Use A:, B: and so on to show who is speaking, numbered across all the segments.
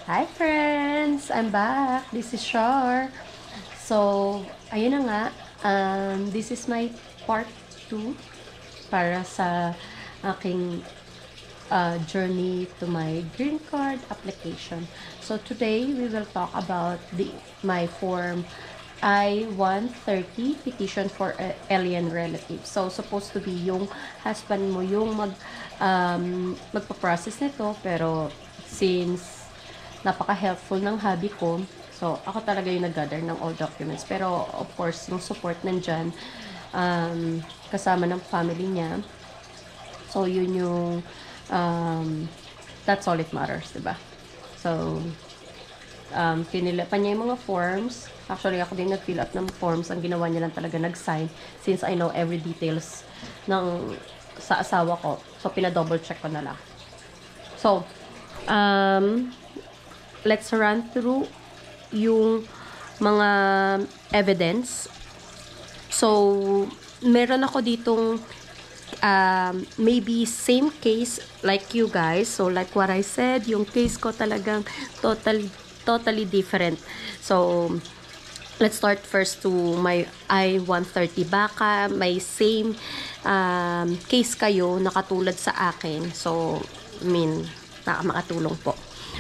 A: Hi friends! I'm back. This is Shar. So, ayun na nga. This is my part 2 para sa aking journey to my green card application. So, today we will talk about my form I-130 petition for alien relative. So, supposed to be yung husband mo yung magpa-process nito, pero since napaka-helpful ng hubby ko. So, ako talaga yung nag-gather ng all documents. Pero, of course, yung support nandyan, kasama ng family niya. So, yun yung, that's all it matters, diba? So, pinila pa niya yung mga forms. Actually, ako din nag-fill up ng forms. Ang ginawa niya lang talaga nag-sign since I know every details sa asawa ko. So, pina-double check ko na lang. So, let's run through yung mga evidence. So, meron ako ditong maybe same case like you guys. So, like what I said, yung case ko talagang totally different. So, let's start first to my I-130. Baka may same case kayo na katulad sa akin. So, baka makatulong po.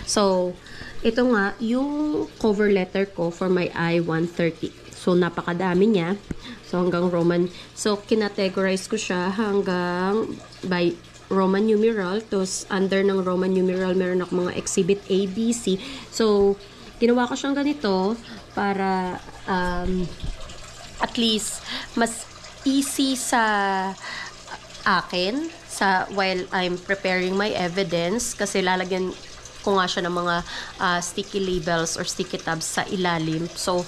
A: So, ito nga, yung cover letter ko for my I-130. So, napakadami niya. So, hanggang Roman. So, kinategorize ko siya hanggang by Roman numeral. Tapos, under ng Roman numeral, meron ako mga exhibit A, B, C. So, ginawa ko siyang ganito para at least mas easy sa akin while I'm preparing my evidence, kasi lalagyan ko nga siya ng mga sticky labels or sticky tabs sa ilalim. So,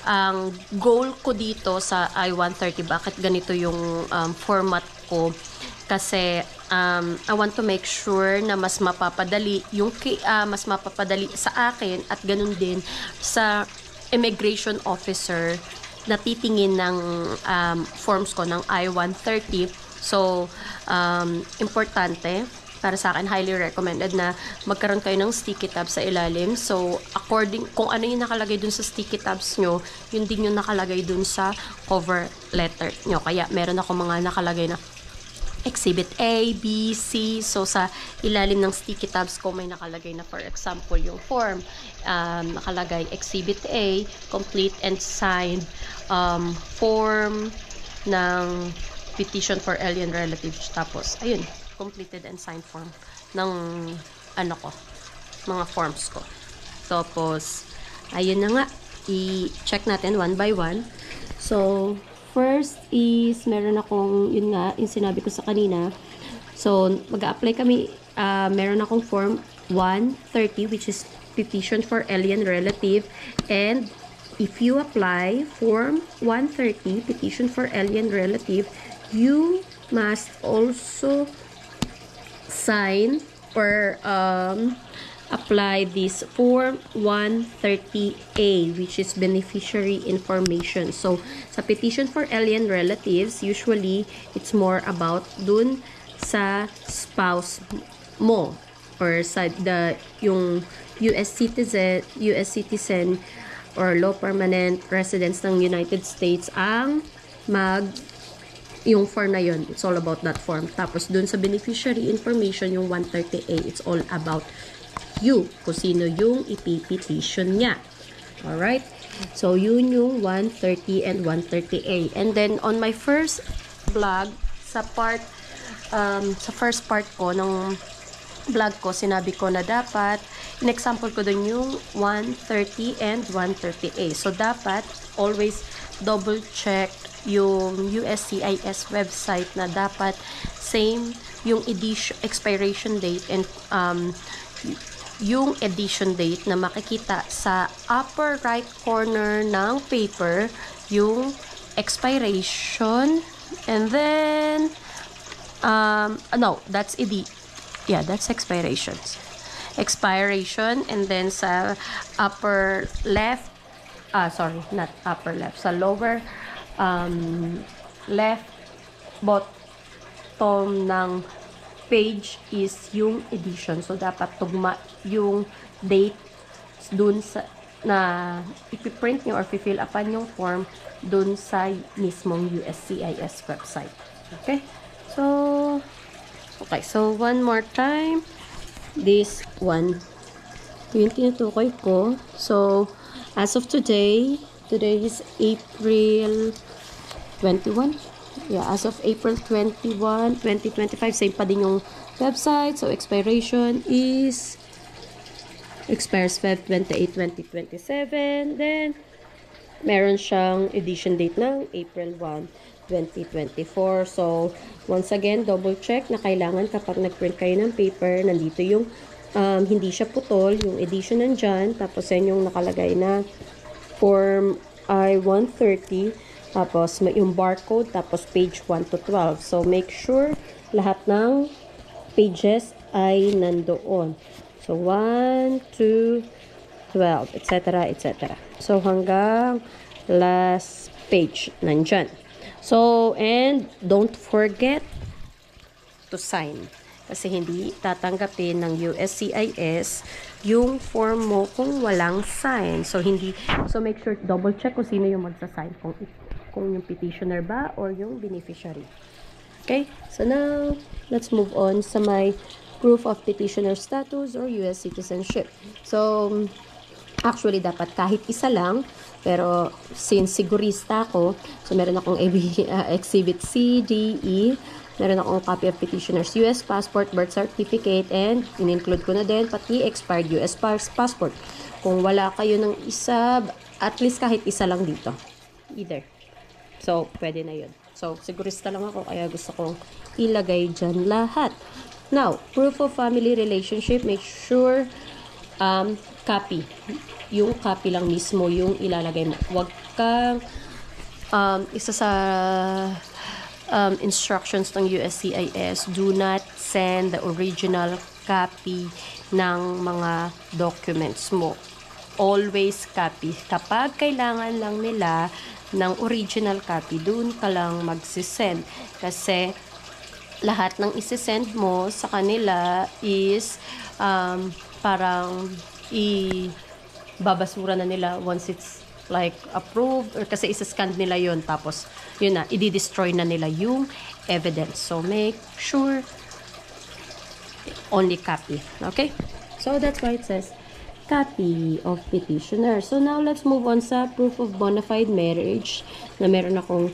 A: ang goal ko dito sa I-130, bakit ganito yung format ko? Kasi I want to make sure na mas mapapadali sa akin at ganun din sa immigration officer na titingin ng forms ko ng I-130. So, importante para sa akin, highly recommended na magkaroon kayo ng sticky tabs sa ilalim. So, kung ano yung nakalagay dun sa sticky tabs nyo, yun din yung nakalagay dun sa cover letter nyo. Kaya, meron ako mga nakalagay na Exhibit A, B, C. So, sa ilalim ng sticky tabs ko, may nakalagay na, for example, yung form. Nakalagay, Exhibit A, complete and signed form ng petition for alien relatives. Tapos, ayun, completed and signed form ng mga forms ko. Tapos, ayun na nga, i-check natin one by one. So, first is, meron akong, yun nga, yung sinabi ko sa kanina. So, mag-a-apply kami, meron akong form 130, which is petition for alien relative. And, if you apply form 130, petition for alien relative, you must also sign or apply this form 130A, which is beneficiary information. So, sa petition for alien relatives, usually, it's more about dun sa spouse mo or sa yung US citizen or law permanent residents ng United States ang yung form na yun. It's all about that form. Tapos, dun sa beneficiary information, yung 130A, it's all about you, kung sino yung ipipetition niya. Alright? So, yun yung 130 and 130A. And then, on my first vlog, sa first part ko ng vlog ko, sinabi ko na dapat, in-example ko dun yung 130 and 130A. So, dapat, always double check yung USCIS website na dapat same yung expiration date and yung edition date na makikita sa upper right corner ng paper, yung expiration, and then no, that's that's expiration, and then sa upper left, not upper left, sa lower left bottom ng page is yung edition. So, dapat tugma yung date dun sa na ipiprint nyo or fill upan yung form dun sa mismong USCIS website. Okay? So, one more time. This one. Yung tinutukoy ko. So, as of today is April 21. Yeah, as of April 21, 2025, same pa din yung website. So, expiration expires Feb 28, 2027. Then, meron siyang edition date ng April 1, 2024. So, once again, double check na kailangan kapag nag-print kayo ng paper, nandito yung hindi siya putol, yung edition nandyan. Tapos, yan yung nakalagay na Form I-130. Tapos, may yung barcode. Tapos, page 1 to 12. So, make sure lahat ng pages ay nandoon. So, 1, 2, 12, etc., etc. So, hanggang last page nandyan. So, and don't forget to sign. Kasi hindi tatanggapin ng USCIS yung form mo kung walang sign. So, make sure double check kung sino yung magsasign. Kung yung petitioner ba or yung beneficiary. Okay? So, now, let's move on sa my proof of petitioner status or US citizenship. So, actually, dapat kahit isa lang. Pero, since sigurista ako, so meron akong exhibit C, D, E. Meron akong copy of petitioner's US passport, birth certificate, and in-include ko na din pati expired US passport. Kung wala kayo ng isa, at least kahit isa lang dito. Either. So, pwede na yun. So, sigurista lang ako, kaya gusto kong ilagay dyan lahat. Now, proof of family relationship, make sure copy. Yung copy lang mismo yung ilalagay mo. Huwag kang isa sa instructions ng USCIS, do not send the original copy ng mga documents mo. Always copy. Kapag kailangan lang nila ng original copy, dun ka lang magsisend. Kasi lahat ng isisend mo sa kanila is parang babasura na nila once it's like approved or kasi isa-scan nila yon, tapos yun na, i-destroy na nila yung evidence. So make sure only copy. Okay? So that's why it says copy of petitioner. So now let's move on sa proof of bona fide marriage na meron akong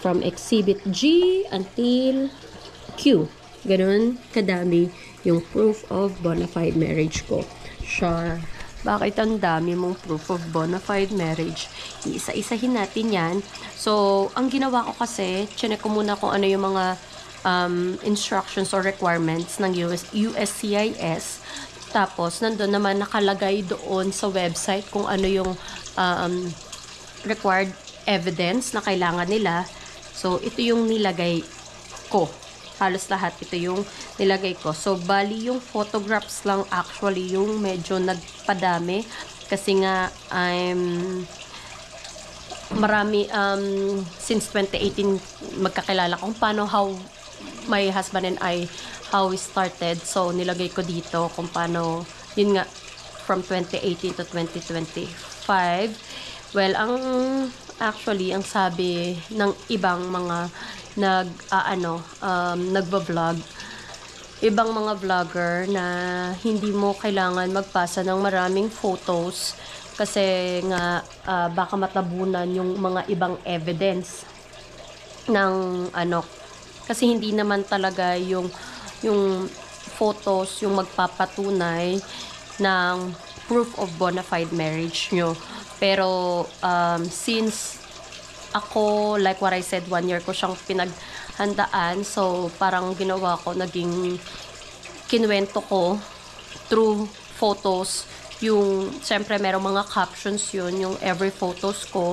A: from exhibit G until Q. Ganun kadami yung proof of bona fide marriage ko. Sure. Bakit ang dami mong proof of bona fide marriage? Iisa-isahin natin yan. So, ang ginawa ko kasi, chinek ko muna kung ano yung mga instructions or requirements ng USCIS. Tapos, nandun naman nakalagay doon sa website kung ano yung required evidence na kailangan nila. So, ito yung nilagay ko. Halos lahat ito yung nilagay ko. So, bali yung photographs lang actually yung medyo nagpadami. Kasi nga, marami, since 2018, magkakilala kung paano, how my husband and I, how we started. So, nilagay ko dito kung paano, yun nga, from 2018 to 2025. Well, actually, ang sabi ng ibang mga nagba-vlog, ibang mga vlogger na hindi mo kailangan magpasa ng maraming photos kasi nga baka matabunan yung mga ibang evidence ng kasi hindi naman talaga yung photos yung magpapatunay ng proof of bona fide marriage nyo. Pero since ako, like what I said, 1 year ko siyang pinaghandaan. So, parang ginawa ko, kinuwento ko through photos. Siyempre, merong mga captions yun, yung every photos ko,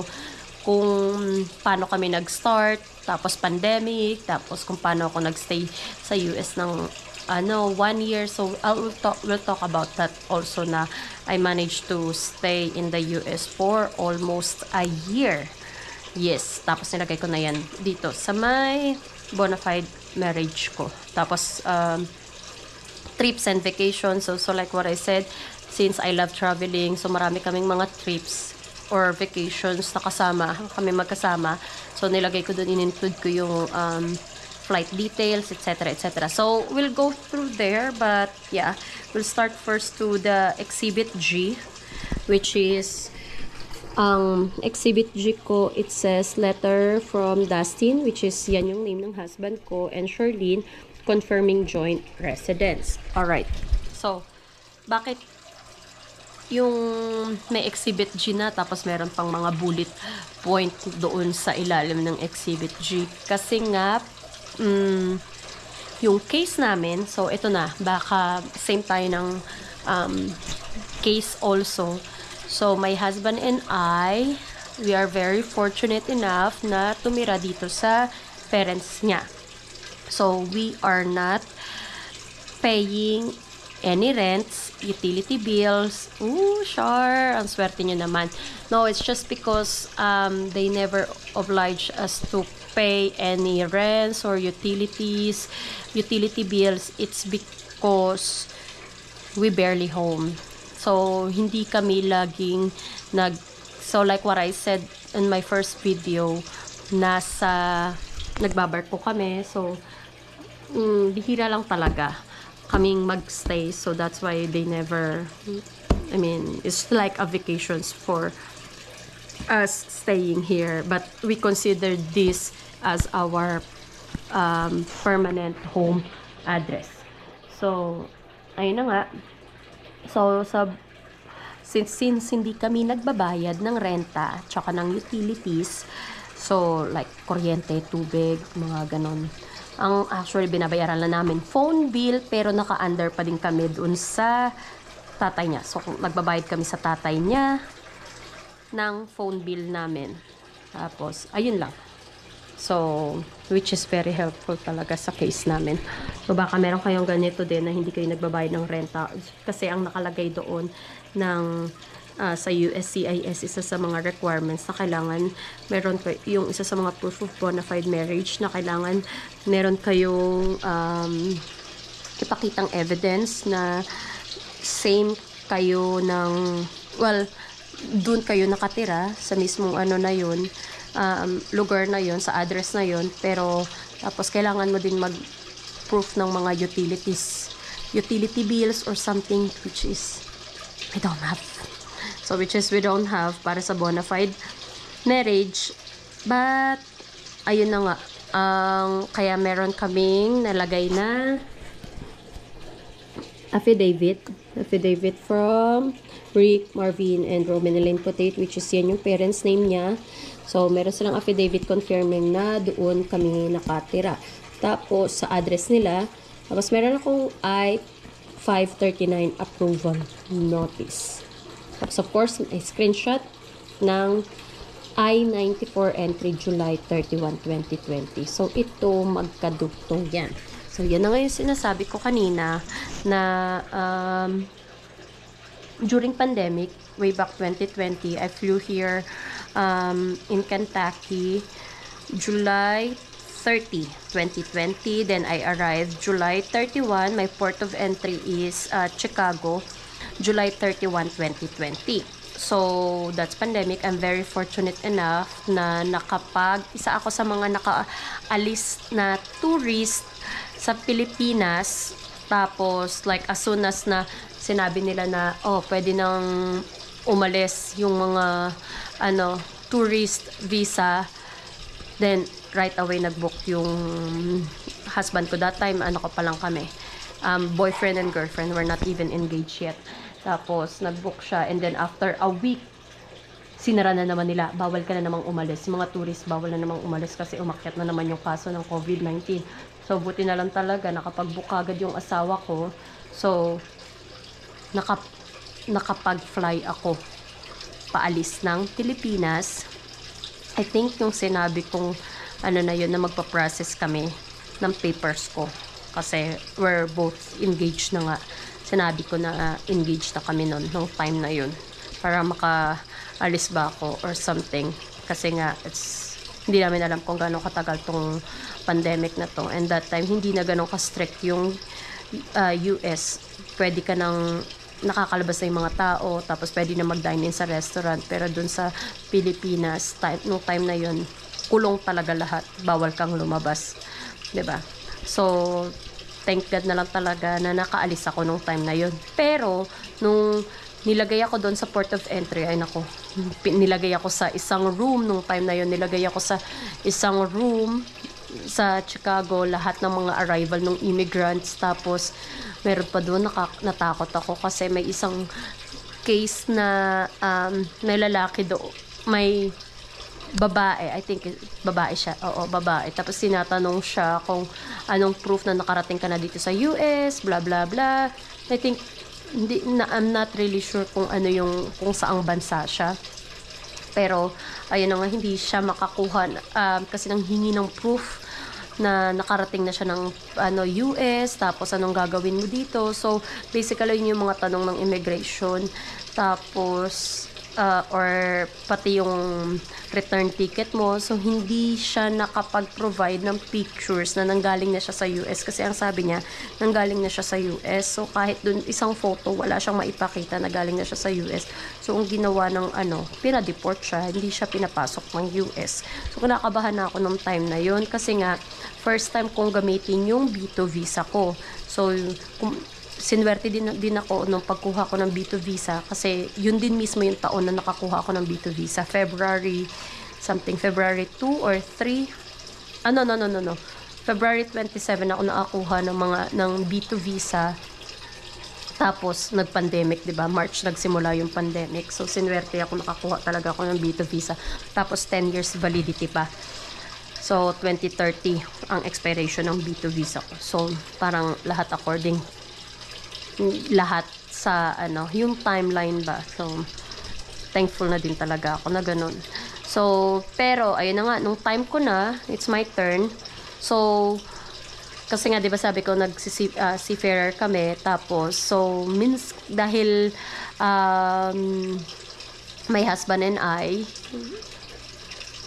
A: kung paano kami nag-start, tapos pandemic, tapos kung paano ako nag-stay sa US ng 1 year. So, we'll talk about that also na I managed to stay in the US for almost a year. Yes, tapos nilagay ko na yan dito sa my bona fide marriage ko. Tapos, trips and vacations. So like what I said, since I love traveling, so marami kaming mga trips or vacations na kasama, kami magkasama. So, nilagay ko dun, in-include ko yung flight details, etc., etc. So, we'll go through there, but yeah, we'll start first to the Exhibit G, which is, Exhibit G ko, it says, letter from Dustin, which is, yan yung name ng husband ko, and Charlene, confirming joint residence. Alright, so, bakit yung may Exhibit G na, tapos meron pang mga bullet point doon sa ilalim ng Exhibit G? Kasi nga, yung case namin, so ito na, baka same tayo ng case also. So, my husband and I, we are very fortunate enough na tumira dito sa parents niya. So, we are not paying any rents, utility bills. Ooh, sure, ang swerte nyo naman. No, it's just because they never oblige us to pay any rents or utility bills. It's because we barely home. So, hindi kami laging so like what I said in my first video, nagbabarko kami. So, bihira lang talaga kaming magstay. So, that's why they never, it's like a vacations for us staying here, but we consider this as our permanent home address. So, ayun na nga. So, since hindi kami nagbabayad ng renta tsaka ng utilities, so like kuryente, tubig, mga ganon, ang actually binabayaran lang namin phone bill, pero naka-under pa din kami dun sa tatay niya. So, nagbabayad kami sa tatay niya ng phone bill namin. Tapos, ayun lang. So, which is very helpful talaga sa case namin. So, baka meron kayong ganito din na hindi kayo nagbabayad ng renta. Kasi ang nakalagay doon sa USCIS, isa sa mga requirements na kailangan meron kayo, yung isa sa mga proof of bona fide marriage na kailangan meron kayong ipakitang evidence na same kayo ng, dun kayo nakatira sa mismong na yun, lugar na yun, sa address na yun, pero tapos kailangan mo din mag-proof ng mga utility bills or something, which is we don't have. So, which is we don't have para sa bona fide marriage. But, ayun na nga, kaya meron kaming nalagay na affidavit from Rick, Marvin, and Romanelyn Potate, which is yan yung parents name niya. So, meron silang affidavit confirming na doon kami nakatira. Tapos, sa address nila, tapos meron akong I-539 approval notice. Tapos, of course, may screenshot ng I-94 entry July 31, 2020. So, ito magkadugtong yan. So, yan na nga yung sinasabi ko kanina na during pandemic, way back 2020, I flew here in Kentucky, July 30, 2020. Then, I arrived July 31. My port of entry is Chicago, July 31, 2020. So, that's pandemic. I'm very fortunate enough na isa ako sa mga nakaalis na tourist sa Pilipinas. Tapos, like, as soon as na sinabi nila na, pwede nang umalis yung mga, tourist visa, then, right away, nag-book yung husband ko. That time, ko pa lang kami. Boyfriend and girlfriend were not even engaged yet. Tapos, nag-book siya. And then, after a week, sinara na naman nila. Bawal ka na namang umalis. Yung mga tourist, bawal na namang umalis kasi umakyat na naman yung kaso ng COVID-19. So, buti na lang talaga. Nakapag-book agad yung asawa ko. So, nakapag-fly ako paalis ng Pilipinas. I think yung sinabi kong na yun, na magpa-process kami ng papers ko. Kasi we're both engaged na nga. Sinabi ko na engaged na kami nung time na yun. Para makaalis ba ako or something. Kasi nga, hindi namin alam kung gano'ng katagal tong pandemic na to. And that time, hindi na gano'ng ka-strict yung US. Pwede ka nang nakakalabas na yung mga tao, tapos pwede na mag-dine in sa restaurant. Pero dun sa Pilipinas, nung time na yun, kulong talaga lahat. Bawal kang lumabas. 'Di ba? So, thank God na lang talaga na nakaalis ako nung time na yun. Pero, nung nilagay ako doon sa port of entry, ay nako, nilagay ako sa isang room nung time na yun. Nilagay ako sa isang room sa Chicago, lahat ng mga arrival ng immigrants. Tapos, meron pa doon, natakot ako kasi may isang case na may lalaki doon, may babae, I think babae siya. Oo, babae. Tapos tinatanong siya kung anong proof na nakarating ka na dito sa US, blah blah blah. I think I'm not really sure kung ano yung kung saang bansa siya. Pero ayun na nga, hindi siya makakuha kasi nang hingi ng proof na nakarating na siya ng US, tapos anong gagawin mo dito. So basically yun yung mga tanong ng immigration. Tapos or pati yung return ticket mo. So, hindi siya nakapag-provide ng pictures na nanggaling na siya sa US. Kasi ang sabi niya, nanggaling na siya sa US. So, kahit dun isang photo, wala siyang maipakita na galing na siya sa US. So, ang ginawa ng pinadeport siya, hindi siya pinapasok ng US. So, kinakabahan na ako nung time na yun. Kasi nga, first time kong gamitin yung B2 visa ko. So, sinwerte din ako nung pagkuha ko ng B2 visa kasi yun din mismo yung taon na nakakuha ako ng B2 visa. February 2 or 3. No. February 27 ako nakakuha ng B2 visa. Tapos nag-pandemic, 'di ba? March nagsimula yung pandemic. So sinwerte ako, nakakuha talaga ako ng B2 visa. Tapos 10 years validity pa. So 2030 ang expiration ng B2 visa ko. So parang lahat sa yung timeline ba. So thankful na din talaga ako na ganun. So pero ayun na nga, nung time ko na, it's my turn. So kasi nga 'di ba sabi ko seafarer kami, tapos so dahil my husband and I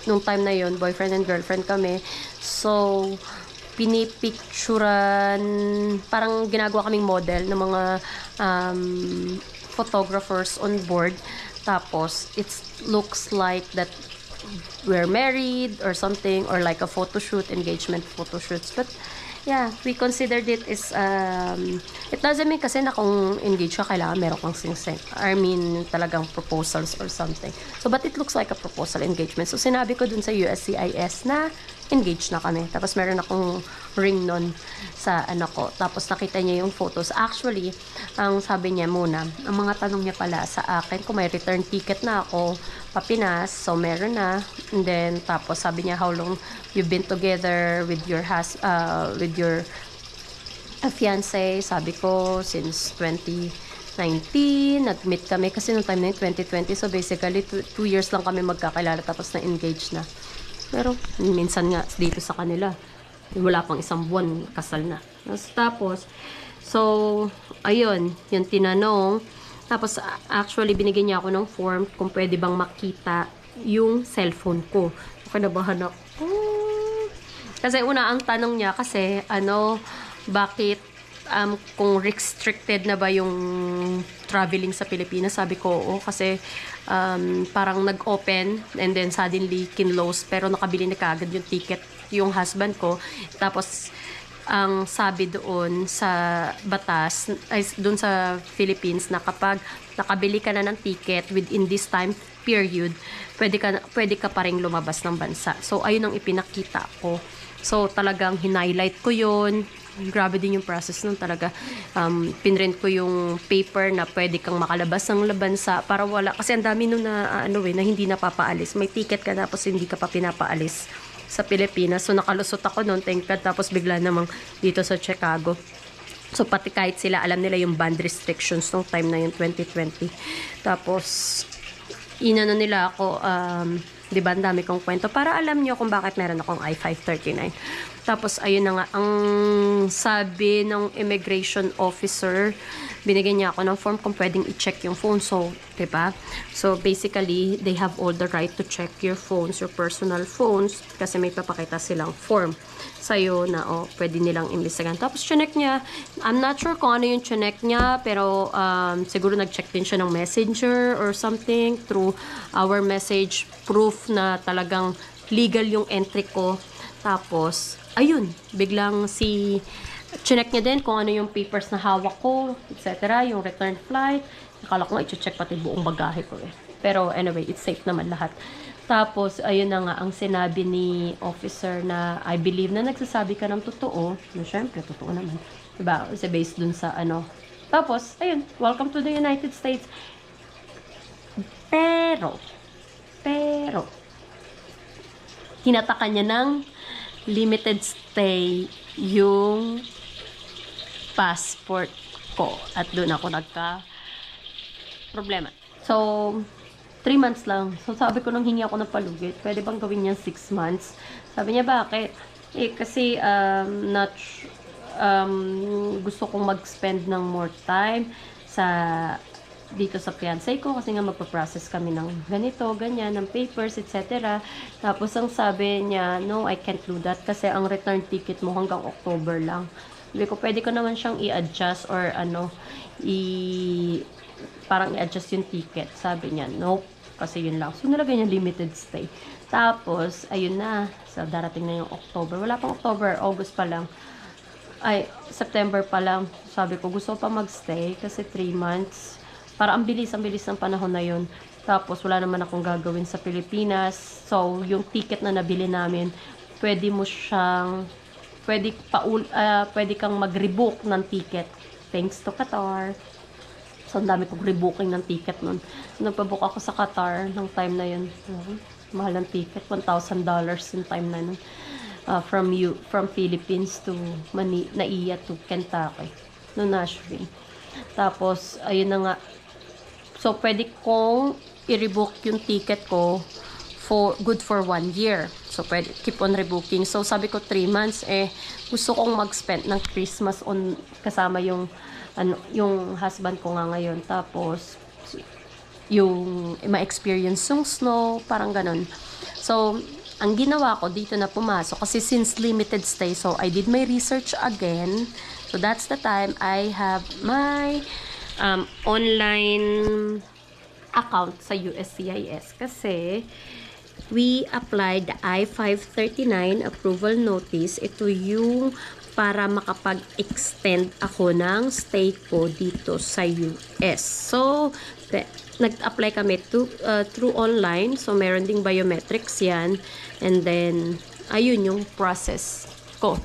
A: nung time na yon, boyfriend and girlfriend kami. So pinipicturan, parang ginagawa kaming model ng mga photographers on board. Tapos it looks like that we're married or something, or like a photo shoot, engagement photo shoots. But yeah, we considered it is it doesn't mean kasi na kung engaged ka, kailangan meron kang talagang proposals or something. So but it looks like a proposal engagement. So sinabi ko dun sa USCIS na engaged na kami. Tapos meron akong ring nun sa ko. Tapos nakita niya yung photos. Actually, ang sabi niya muna, ang mga tanong niya pala sa akin, kung may return ticket na ako papinas, so meron na. And then tapos sabi niya, how long you've been together with your fiancé? Sabi ko, since 2019, nag-meet kami kasi noong time na yun, 2020. So basically, 2 years lang kami magkakilala, tapos na-engage na. Pero minsan nga dito sa kanila, wala pang 1 buwan, kasal na. Tapos, so, ayun, yung tinanong. Tapos, actually, binigyan niya ako ng form kung pwede bang makita yung cellphone ko. Kinabahan ako. Kasi una, ang tanong niya kasi, bakit, kung restricted na ba yung traveling sa Pilipinas. Sabi ko, oo, kasi parang nag-open and then suddenly kinlose, pero nakabili na kaagad yung ticket yung husband ko. Tapos ang sabi doon sa batas, ay doon sa Philippines, na kapag nakabili ka na ng ticket within this time period, pwede ka pa ring lumabas ng bansa. So ayun ang ipinakita ko. So talagang hinighlight ko yun. Grabe din yung process nun talaga. Pinrint ko yung paper na pwede kang makalabas ng bansa para wala. Kasi ang dami nun na, na hindi napapaalis. May ticket ka tapos hindi ka pa pinapaalis sa Pilipinas. So nakalusot ako nun, thank God. Tapos bigla namang dito sa Chicago. So pati kahit sila, alam nila yung band restrictions nung time na yung 2020. Tapos inano nila ako, di ba, ang dami kong kwento para alam nyo kung bakit meron akong I-539. Tapos, ayun na nga, ang sabi ng immigration officer, binigyan niya ako ng form kung pwedeng i-check yung phone. So, diba? So, basically, they have all the right to check your phones, your personal phones, kasi may papakita silang form sa'yo na, pwede nilang imbestigahan. Tapos, chinek niya. I'm not sure kung ano yung chinek niya, pero siguro nag-check din siya ng messenger or something through our message proof na talagang legal yung entry ko. Tapos, ayun, biglang chinek niya din kung ano yung papers na hawak ko, etc. Yung return flight. Akala ko nga i-check pati buong bagahe ko eh. Pero anyway, it's safe naman lahat. Tapos, ayun na nga, ang sinabi ni officer na I believe na nagsasabi ka ng totoo. No, syempre, totoo naman. Diba? Kasi based dun sa ano. Tapos, ayun, welcome to the United States. Pero, hinatakan niya ng limited stay yung passport ko. At doon ako problema. So, 3 months lang. So, sabi ko nung hingi ako ng palugit, pwede bang gawin niya 6 months? Sabi niya, bakit? Kasi, gusto kong mag-spend ng more time dito sa fiancé ko kasi nga magpa-process kami ng ganito, ganyan, ng papers, etc. Tapos ang sabi niya, no, I can't do that kasi ang return ticket mo hanggang October lang. Sabi ko, pwede ko naman siyang i-adjust or parang i-adjust yung ticket. Sabi niya, nope, kasi yun lang. So, nilagay niya limited stay. Tapos, ayun na, so, darating na yung October. Wala pang October, August pa lang. September pa lang. Sabi ko, gusto pa magstay kasi 3 months. Para ang bilis ng panahon na yun. Tapos, wala naman akong gagawin sa Pilipinas. So, yung ticket na nabili namin, pwede kang mag-rebook ng ticket. Thanks to Qatar. So, ang dami kong rebooking ng ticket nun. Nagpabook ako sa Qatar ng time na yun. Mahal ang ticket. $1,000 yung time na yun. From Philippines to Naiya to Kentucky. No, Nashville. Tapos, ayun na nga. So, pwede kong i-rebook yung ticket ko good for 1 year. So, pwede keep on rebooking. So, sabi ko 3 months, gusto kong mag-spend ng Christmas kasama yung husband ko nga ngayon. Tapos, yung ma-experience yung snow, parang ganun. So, ang ginawa ko, dito na pumasok. Kasi since limited stay, so I did my research again. So, that's the time I have my online account sa USCIS. Kasi, we applied the I-539 approval notice. Ito yung para makapag-extend ako ng stay ko dito sa US. So, nag-apply kami through online. So, meron ding biometrics yan. And then, ayun yung process ko.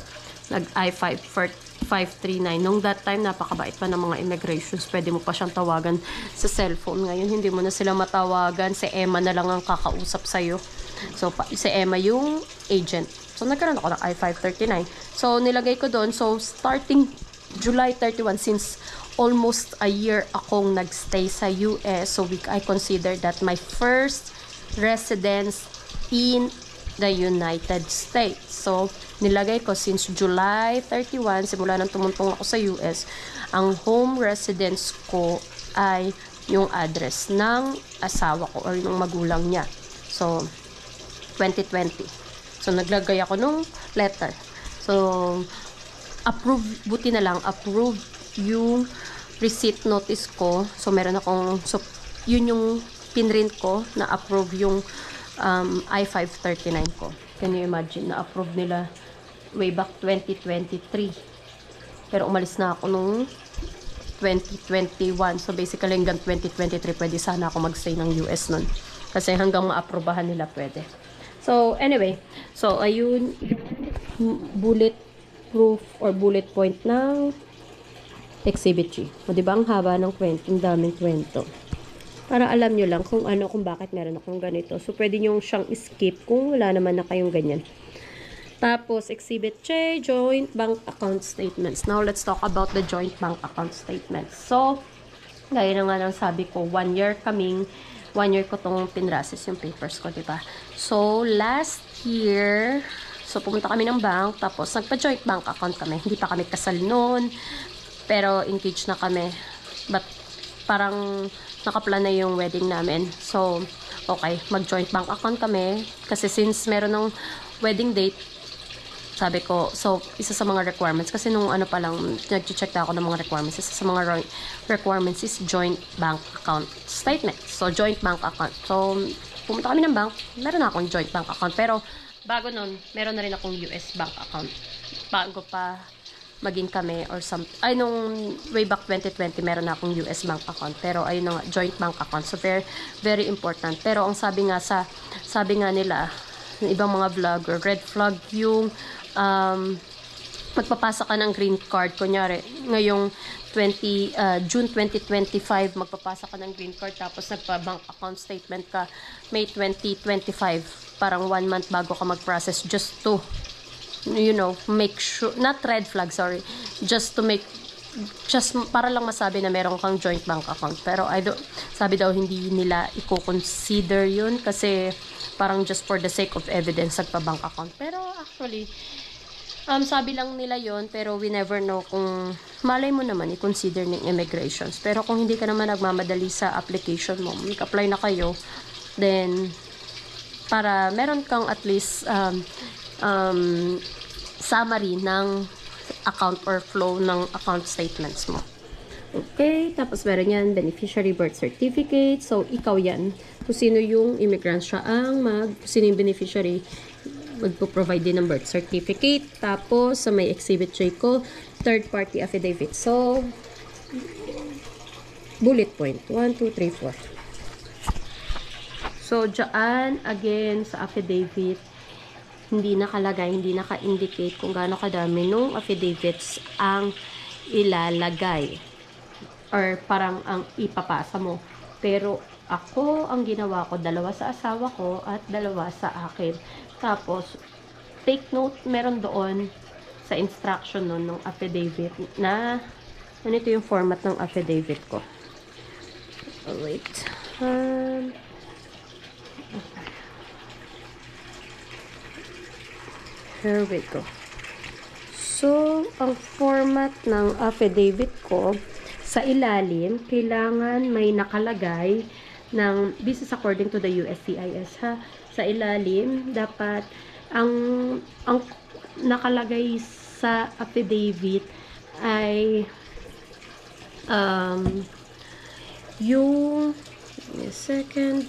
A: Nag-I-539. Nung that time, napakabait pa ng mga immigrations. Pwede mo pa siyang tawagan sa cellphone. Ngayon, hindi mo na sila matawagan. Si Emma na lang ang kakausap sa'yo. So, si Emma yung agent. So, nagkaroon ako ng I-539. So, nilagay ko doon. So, starting July 31, since almost a year akong nagstay sa US, so I consider that my first residence in the United States. So, nilagay ko since July 31, simula nang tumuntong ako sa US, ang home residence ko ay yung address ng asawa ko or yung magulang niya. So, 2020. So, naglagay ako nung letter. So, buti na lang, approve yung receipt notice ko. So, meron akong, yun yung pinrint ko na approve yung I-539 ko. Can you imagine, na-approve nila way back 2023. Pero umalis na ako nung 2021. So, basically, hanggang 2023, pwede sana ako magstay ng US nun. Kasi hanggang ma-aprobahan nila pwede. So, anyway. So, ayun, bullet proof or bullet point ng Exhibit G. O, diba, ang haba ng kwento, ang daming kwento. Para alam nyo lang kung bakit meron akong ganito. So, pwede nyo siyang skip kung wala naman na kayong ganyan. Tapos, Exhibit J, Joint Bank Account Statements. Now, let's talk about the Joint Bank Account Statements. So, gaya na nga ng sabi ko, 1 year ko tong pinrasis yung papers ko, diba? So, last year, So, pumunta kami ng bank, tapos nagpa-joint bank account kami. Hindi pa kami kasal noon, pero engaged na kami. But, parang nakaplan na yung wedding namin. So, okay, mag-joint bank account kami. Kasi since meron ng wedding date, sabi ko, so, isa sa mga requirements, kasi nung ano pa lang, nag-check na ako ng mga requirements, isa sa mga requirements is joint bank account statement. So, joint bank account. So, pumunta kami ng bank, meron na akong joint bank account, pero bago nun, meron na rin akong US bank account. Bago pa maging kami or nung way back 2020, meron na akong US bank account. Pero ayun na nga, joint bank account. So, very, very important. Pero ang sabi nga nila, ng ibang mga vlogger, red flag yung magpapasa ka ng green card. Kunyari, ngayong June 2025, magpapasa ka ng green card, tapos nagpa-bank account statement ka May 2025. Parang 1 month bago ka mag-process just to, make sure, not red flag, sorry, just para lang masabi na meron kang joint bank account. Pero sabi daw hindi nila i-consider yun kasi parang just for the sake of evidence nagpa-bank account. Pero actually, sabi lang nila yon, pero we never know kung malay mo naman i-consider ng immigrations. Pero kung hindi ka naman nagmamadali sa application mo, mag-apply na kayo, then para meron kang at least summary ng account or flow ng account statements mo. Okay, tapos meron yan, beneficiary birth certificate. So, ikaw yan. Kung sino yung immigrant siya kung sino yung beneficiary, magpo-provide din ng birth certificate. Tapos, sa may exhibit J ko, third party affidavit. So, bullet point. 1, 2, 3, 4. So, dyan, again, sa affidavit, hindi nakalagay, hindi naka-indicate kung gaano kadami nung affidavits ang ilalagay or parang ang ipapasa mo. Pero, ako, ang ginawa ko, 2 sa asawa ko at 2 sa akin. Tapos, take note, meron doon sa instruction nun ng affidavit na, ganito yung format ng affidavit ko. Oh, wait. Here we go. So, ang format ng affidavit ko, sa ilalim, kailangan may nakalagay ng business according to the USCIS, ha? Sa ilalim, dapat ang nakalagay sa affidavit ay yung, give me a second,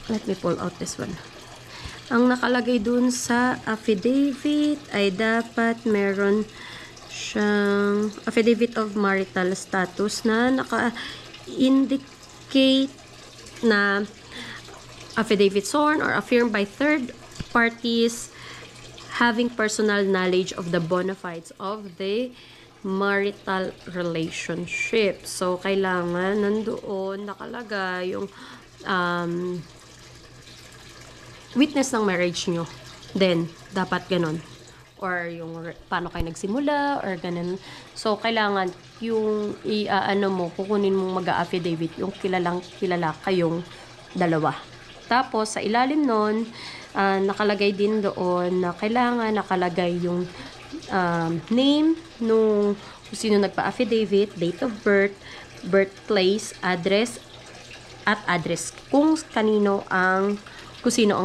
A: let me pull out this one. Ang nakalagay dun sa affidavit ay dapat meron siyang affidavit of marital status na naka-indicate na affidavit sworn or affirmed by third parties having personal knowledge of the bona fides of the marital relationship. So, kailangan nandoon nakalagay yung witness ng marriage nyo. Then, dapat ganon. Or yung paano kayo nagsimula, or ganon. So, kailangan yung kukunin mong mag-affidavit, yung kilala kayong 2. Tapos, sa ilalim nun, nakalagay din doon na kailangan nakalagay yung name nung sino nagpa-affidavit, date of birth, birthplace, address, at address kung sino ang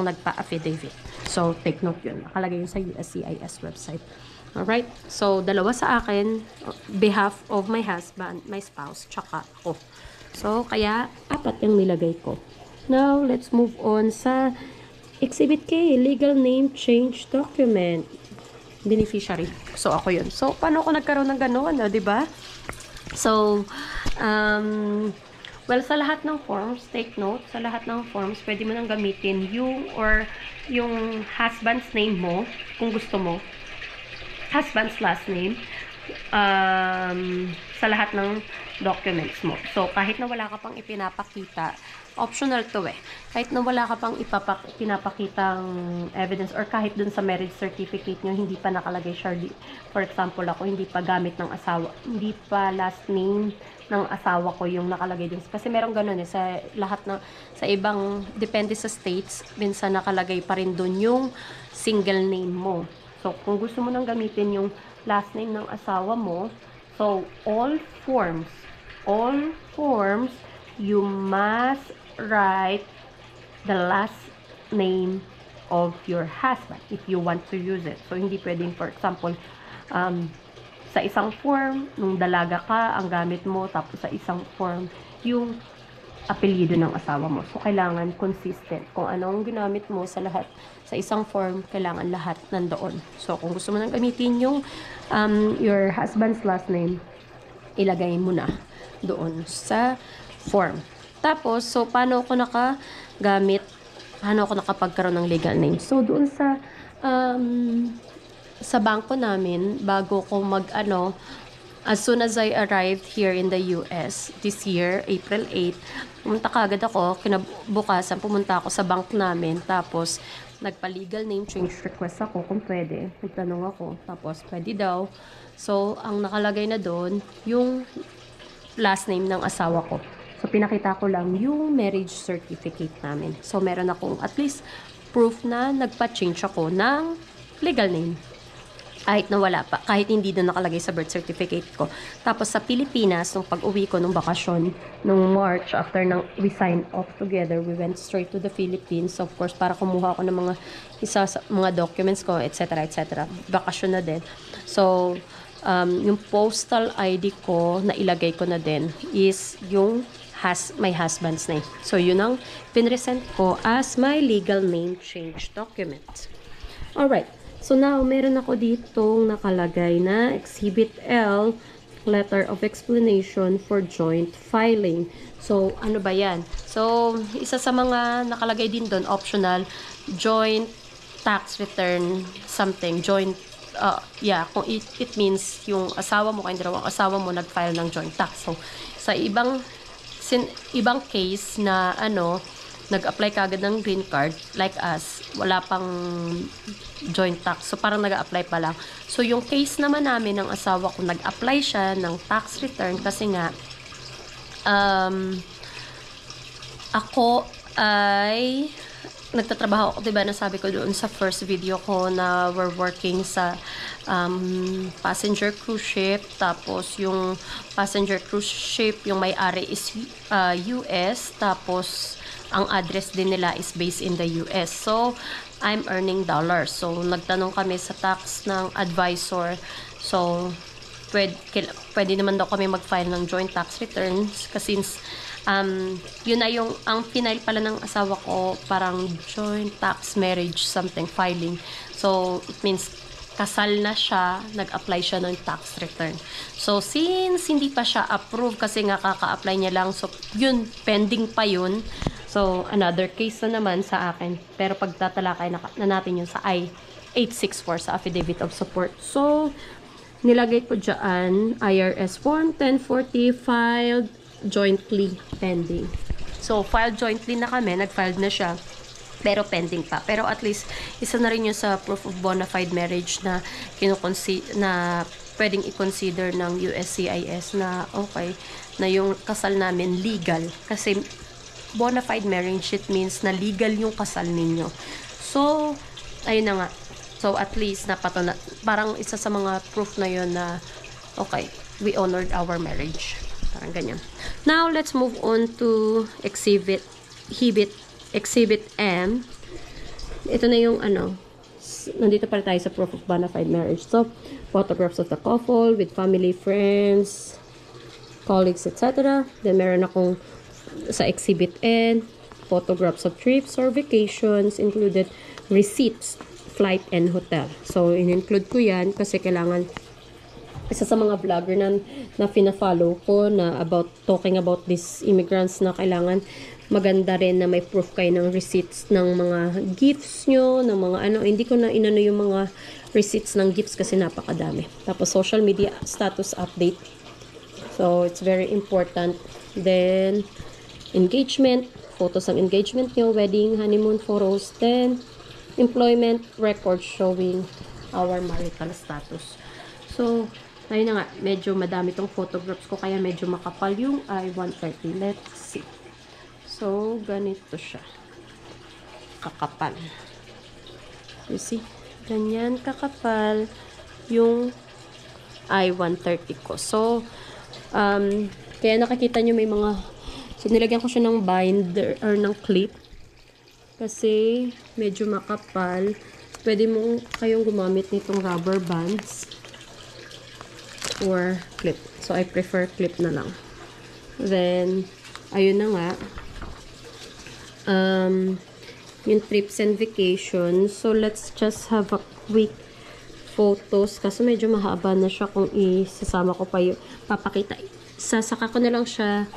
A: nagpa-affidavit. So, take note yun. Nakalagay yun sa USCIS website. Alright? So, 2 sa akin, behalf of my husband, my spouse, tsaka ako. So, kaya, 4 yung nilagay ko. Now, let's move on sa Exhibit K, legal name change document. Beneficiary. So, ako yun. So, paano ako nagkaroon ng gano'n? Diba? So, well, sa lahat ng forms, take note, sa lahat ng forms, pwede mo nang gamitin yung husband's name mo, kung gusto mo. Husband's last name. sa lahat ng documents mo. So, kahit na wala ka pang ipinapakita, optional to eh. Kahit na wala ka pang pinapakitang evidence or kahit dun sa marriage certificate nyo, hindi pa nakalagay Charlie. For example, ako, hindi pa gamit ng asawa. Hindi pa last name ng asawa ko yung nakalagay dun. Kasi merong ganun eh, sa lahat ng, sa ibang, depende sa states, minsan nakalagay pa rin dun yung single name mo. So, kung gusto mo nang gamitin yung last name ng asawa mo, so, all forms, you must write the last name of your husband if you want to use it. So, hindi pwedeng, for example, sa isang form, nung dalaga ka, ang gamit mo, tapos sa isang form, yung apelyido ng asawa mo. So, kailangan consistent. Kung anong ginamit mo sa lahat, sa isang form, kailangan lahat nandoon. So, kung gusto mo nang gamitin yung your husband's last name, ilagay mo na doon sa form. Tapos, so, paano ako nakapagkaroon ng legal name? So, doon sa bangko namin, bago ko as soon as I arrived here in the US this year, April 8, pumunta kagad ako, kinabukasan pumunta ako sa bank namin, tapos nagpa-legal name change request ako kung pwede. Nagtanong ako, tapos pwede daw. So, ang nakalagay na doon, yung last name ng asawa ko. So, pinakita ko lang yung marriage certificate namin. So, meron akong at least proof na nagpa-change ako ng legal name. Kahit na wala pa, kahit hindi na nakalagay sa birth certificate ko. Tapos sa Pilipinas, nung pag-uwi ko nung bakasyon, nung March, after we signed off together, we went straight to the Philippines. So, of course, para kumuha ako ng mga documents ko, etc., etc. Bakasyon na din. So, yung postal ID ko, na ilagay ko na din, is yung my husband's name. So, yun ang pinresent ko as my legal name change document. Alright. So, now, meron ako ditong nakalagay na Exhibit L, Letter of Explanation for Joint Filing. So, ano ba yan? So, isa sa mga nakalagay din doon, optional, Joint Tax Return something. Joint, kung it means yung asawa mo, kayong dalawang asawa mo, nag-file ng joint tax. So, sa ibang case na, nag-apply ka agad ng green card, like us, wala pang joint tax. So, parang nag-apply pa lang. So, yung case naman namin ng asawa ko, nag-apply siya ng tax return kasi nga, ako ay nagtatrabaho ako, diba, nasabi ko doon sa first video ko na we're working sa passenger cruise ship. Tapos, yung passenger cruise ship, yung may-ari is US. Tapos, ang address din nila is based in the US. So, I'm earning dollars. So, nagtanong kami sa tax ng advisor. So, pwede naman daw kami mag-file ng joint tax returns. Kasi yun na yung, ang final pala ng asawa ko, parang joint tax marriage something filing. So, it means kasal na siya, nag-apply siya ng tax return. So, since hindi pa siya approve kasi nga kaka-apply niya lang, so, yun, pending pa yun. So, another case na naman sa akin. Pero pagtatalakay na natin yun sa I-864 sa Affidavit of Support. So, nilagay ko dyan, IRS Form 1040 filed jointly pending. So, filed jointly na kami, nag-filed na siya. Pero pending pa. Pero at least, isa na rin yun sa proof of bona fide marriage na pwedeng i-consider ng USCIS na okay, na yung kasal namin legal. Kasi, bona fide marriage, it means na legal yung kasal ninyo. So, ayun na nga. So, at least, parang isa sa mga proof na yun na, okay, we honored our marriage. Parang ganyan. Now, let's move on to Exhibit M. Ito na yung nandito para tayo sa proof of bona fide marriage. So, photographs of the couple with family, friends, colleagues, etc. Then, meron akong sa Exhibit N, photographs of trips or vacations, included receipts, flight, and hotel. So, in-include ko yan kasi kailangan, isa sa mga vlogger na fina-follow ko na talking about these immigrants na kailangan maganda rin na may proof kayo ng receipts ng mga gifts nyo, ng mga hindi ko na inano yung mga receipts ng gifts kasi napakadami. Tapos social media status update. So, it's very important. Then, engagement, photos ng engagement nyo, wedding, honeymoon photos. Then, employment record showing our marital status. So, ayun na nga, medyo madami tong photographs ko, kaya medyo makapal yung I-130. Let's see. So, ganito siya. Kakapal. You see? Ganyan kakapal yung I-130 ko. So, kaya nakikita nyo may mga, so nilagyan ko siya ng binder or ng clip kasi medyo makapal. Pwede mo kayong gumamit nitong rubber bands or clip. So, I prefer clip na lang. Then, ayun na nga. Yung trips and vacations. So, let's just have a quick photos. Kasi medyo mahaba na siya kung isasama ko pa yung papakita. Saka ko na lang siya,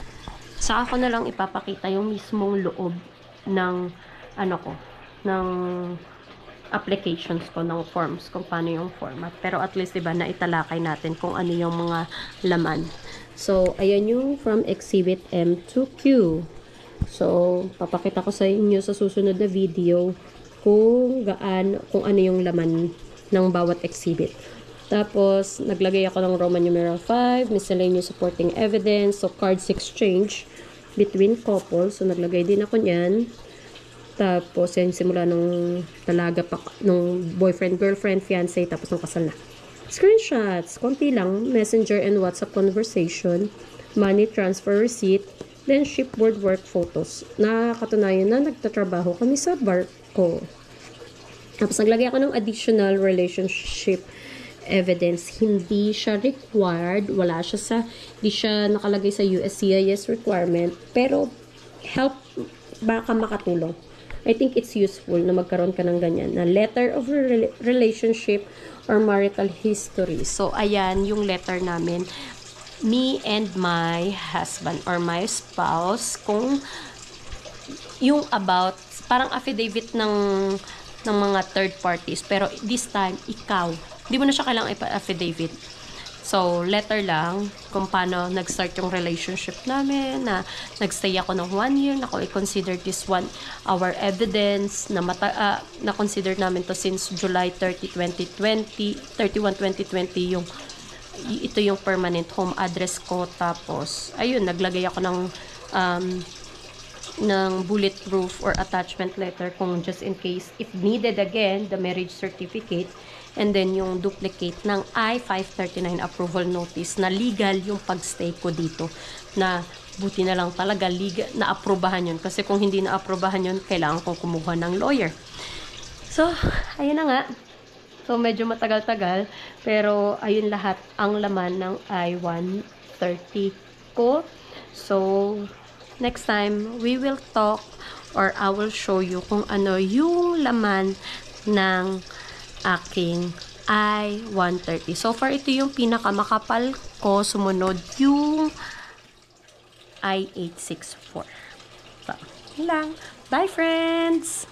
A: saka ko na lang ipapakita yung mismong loob ng, ano ko, ng applications ko, ng forms, kung paano yung format. Pero at least, diba, naitalakay natin kung ano yung mga laman. So, ayan yung from Exhibit M to Q. So, papakita ko sa inyo sa susunod na video kung ano yung laman ng bawat exhibit. Tapos, naglagay ako ng Roman numeral 5, miscellaneous supporting evidence, so cards exchange between couples. So, naglagay din ako niyan. Tapos, yan simula nung talaga pa, nung boyfriend, girlfriend, fiancé, tapos nung kasal na. Screenshots, konti lang, messenger and WhatsApp conversation, money transfer receipt, then shipboard work photos. Nakakatunayan na nagtatrabaho kami sa barko. Tapos naglagay ako ng additional relationship evidence. Hindi siya required. Wala siya sa, hindi siya nakalagay sa USCIS requirement. Pero help, baka makatulong. I think it's useful na magkaroon ka ng ganyan. Na letter of relationship or marital history. So, ayan yung letter namin. Me and my husband or my spouse, kung yung about, parang affidavit ng mga third parties, pero this time, ikaw. Hindi mo na siya kailangang ipa-affidavit. So, letter lang kung paano nag-start yung relationship namin, na nagstay ako ng 1 year, na ko i-consider this one our evidence, na na-consider namin to since July 30, 2020, 31, 2020, yung ito yung permanent home address ko. Tapos, ayun, naglagay ako ng bulletproof or attachment letter kung just in case, if needed again, the marriage certificate, and then yung duplicate ng I-539 approval notice na legal yung pagstay ko dito. Na buti na lang talaga legal, na-aprobahan yun. Kasi kung hindi na-aprobahan yun, kailangan kong kumuha ng lawyer. So, ayun na nga. So, medyo matagal-tagal. Pero, ayun lahat ang laman ng I-130 ko. So, next time, we will talk or I will show you kung ano yung laman ng aking I-130. So far, ito yung pinakamakapal ko. Sumunod yung I-864. So, yun lang. Bye, friends!